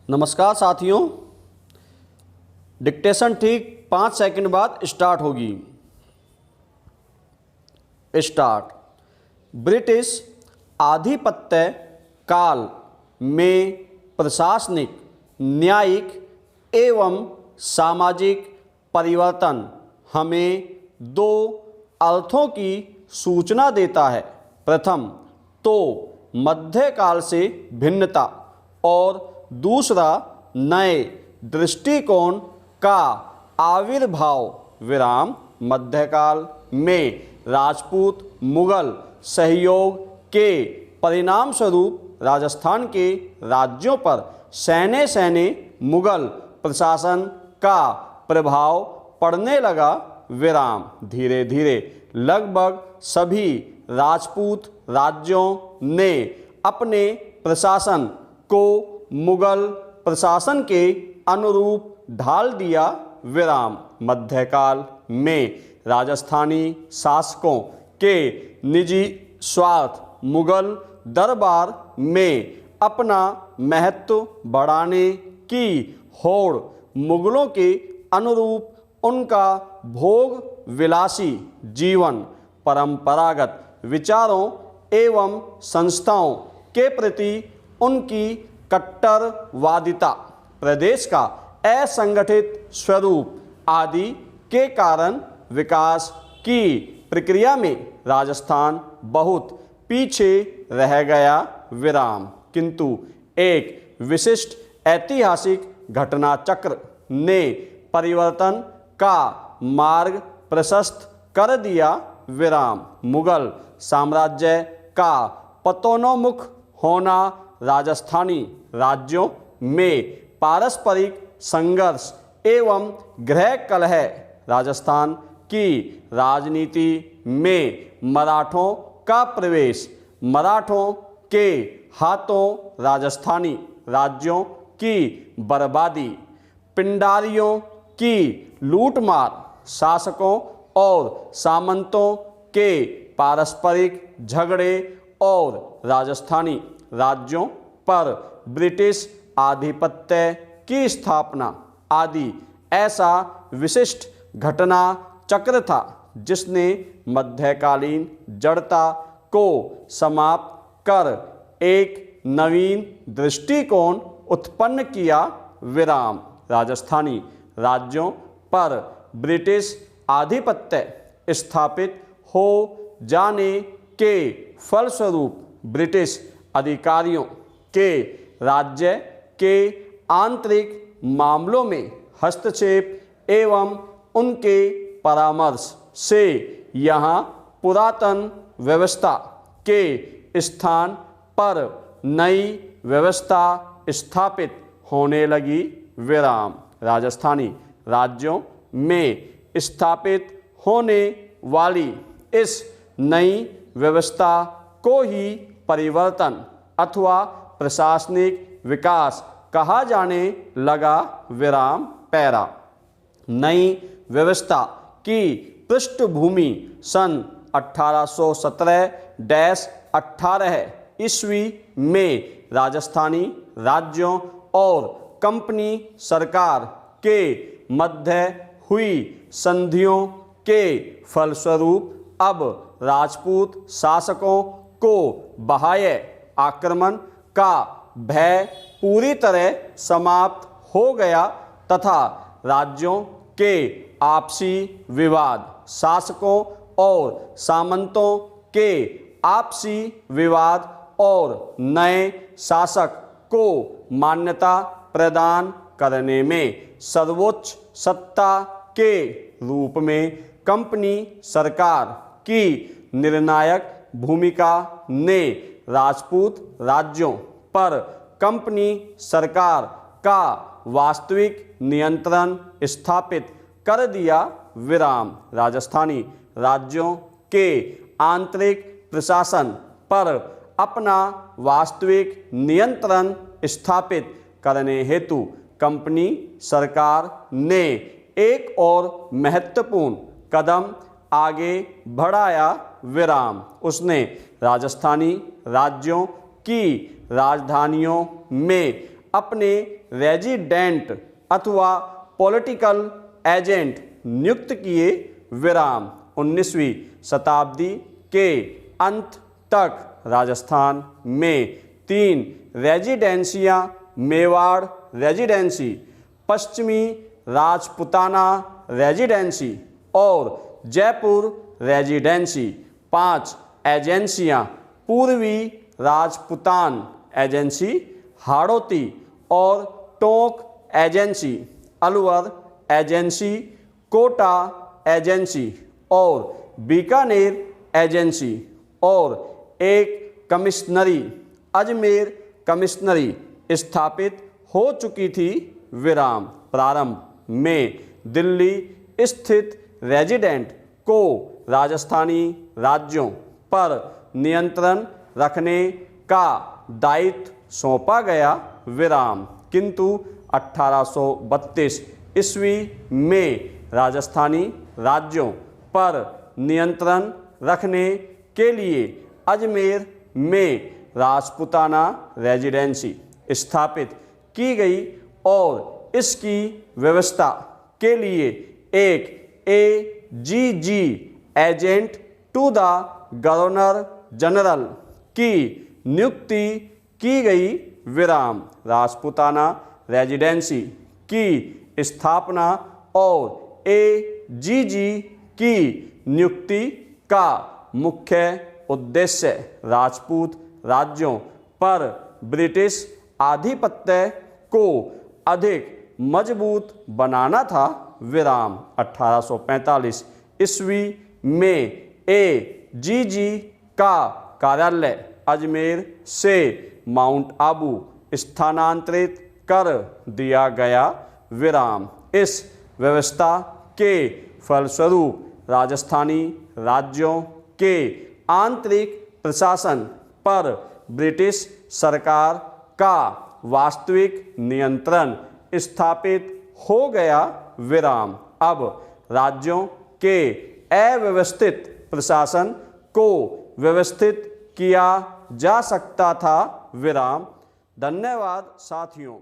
नमस्कार साथियों, डिक्टेशन ठीक 5 सेकंड बाद स्टार्ट होगी। स्टार्ट। ब्रिटिश आधिपत्य काल में प्रशासनिक, न्यायिक एवं सामाजिक परिवर्तन हमें 2 अर्थों की सूचना देता है। प्रथम तो मध्यकाल से भिन्नता और दूसरा नए दृष्टिकोण का आविर्भाव। विराम। मध्यकाल में राजपूत मुगल सहयोग के परिणाम स्वरूप राजस्थान के राज्यों पर सैन्य मुगल प्रशासन का प्रभाव पड़ने लगा। विराम। धीरे धीरे लगभग सभी राजपूत राज्यों ने अपने प्रशासन को मुगल प्रशासन के अनुरूप ढाल दिया। विराम। मध्यकाल में राजस्थानी शासकों के निजी स्वार्थ मुगल दरबार में अपना महत्व बढ़ाने की होड़, मुगलों के अनुरूप उनका भोग विलासी जीवन, परंपरागत विचारों एवं संस्थाओं के प्रति उनकी कट्टरवादिता, प्रदेश का असंगठित स्वरूप आदि के कारण विकास की प्रक्रिया में राजस्थान बहुत पीछे रह गया। विराम। किंतु एक विशिष्ट ऐतिहासिक घटना चक्र ने परिवर्तन का मार्ग प्रशस्त कर दिया। विराम। मुगल साम्राज्य का पतनोन्मुख होना राजस्थानी राज्यों में पारस्परिक संघर्ष एवं गृह कलह, राजस्थान की राजनीति में मराठों का प्रवेश, मराठों के हाथों राजस्थानी राज्यों की बर्बादी, पिंडारियों की लूटमार, शासकों और सामंतों के पारस्परिक झगड़े और राजस्थानी राज्यों पर ब्रिटिश आधिपत्य की स्थापना आदि ऐसा विशिष्ट घटना चक्र था जिसने मध्यकालीन जड़ता को समाप्त कर एक नवीन दृष्टिकोण उत्पन्न किया। विराम। राजस्थानी राज्यों पर ब्रिटिश आधिपत्य स्थापित हो जाने के फलस्वरूप ब्रिटिश अधिकारियों के राज्य के आंतरिक मामलों में हस्तक्षेप एवं उनके परामर्श से यहाँ पुरातन व्यवस्था के स्थान पर नई व्यवस्था स्थापित होने लगी। विराम। राजस्थानी राज्यों में स्थापित होने वाली इस नई व्यवस्था को ही परिवर्तन अथवा प्रशासनिक विकास कहा जाने लगा। विराम। पैरा। नई व्यवस्था की पृष्ठभूमि सन 1817-18 ईस्वी में राजस्थानी राज्यों और कंपनी सरकार के मध्य हुई संधियों के फलस्वरूप अब राजपूत शासकों को बाह्य आक्रमण का भय पूरी तरह समाप्त हो गया तथा राज्यों के आपसी विवाद, शासकों और सामंतों के आपसी विवाद और नए शासक को मान्यता प्रदान करने में सर्वोच्च सत्ता के रूप में कंपनी सरकार की निर्णायक भूमिका ने राजपूत राज्यों पर कंपनी सरकार का वास्तविक नियंत्रण स्थापित कर दिया। विराम। राजस्थानी राज्यों के आंतरिक प्रशासन पर अपना वास्तविक नियंत्रण स्थापित करने हेतु कंपनी सरकार ने एक और महत्वपूर्ण कदम आगे बढ़ाया। विराम। उसने राजस्थानी राज्यों की राजधानियों में अपने रेजिडेंट अथवा पॉलिटिकल एजेंट नियुक्त किए, विराम। 19वीं शताब्दी के अंत तक राजस्थान में 3 रेजिडेंसियां, मेवाड़ रेजिडेंसी, पश्चिमी राजपुताना रेजिडेंसी और जयपुर रेजिडेंसी, 5 एजेंसियां, पूर्वी राजपुतान एजेंसी, हाड़ौती और Tonk agency, Alwar agency, Kota agency और बीकानेर एजेंसी और एक कमिश्नरी, अजमेर कमिश्नरी स्थापित हो चुकी थी, विराम। प्रारंभ में दिल्ली स्थित रेजिडेंट को राजस्थानी राज्यों पर नियंत्रण रखने का दायित्व सौंपा गया, विराम। किंतु 1832 ईस्वी में राजस्थानी राज्यों पर नियंत्रण रखने के लिए अजमेर में राजपुताना रेजिडेंसी स्थापित की गई और इसकी व्यवस्था के लिए एक AGG agent to the governor general की नियुक्ति की गई, विराम। राजपुताना रेजिडेंसी की स्थापना और AGG की नियुक्ति का मुख्य उद्देश्य राजपूत राज्यों पर ब्रिटिश आधिपत्य को अधिक मजबूत बनाना था, विराम। 1845 ईस्वी में AGG का कार्यालय अजमेर से माउंट आबू स्थानांतरित कर दिया गया, विराम। इस व्यवस्था के फलस्वरूप राजस्थानी राज्यों के आंतरिक प्रशासन पर ब्रिटिश सरकार का वास्तविक नियंत्रण स्थापित हो गया, विराम। अब राज्यों के अव्यवस्थित प्रशासन को व्यवस्थित किया जा सकता था, विराम। धन्यवाद साथियों।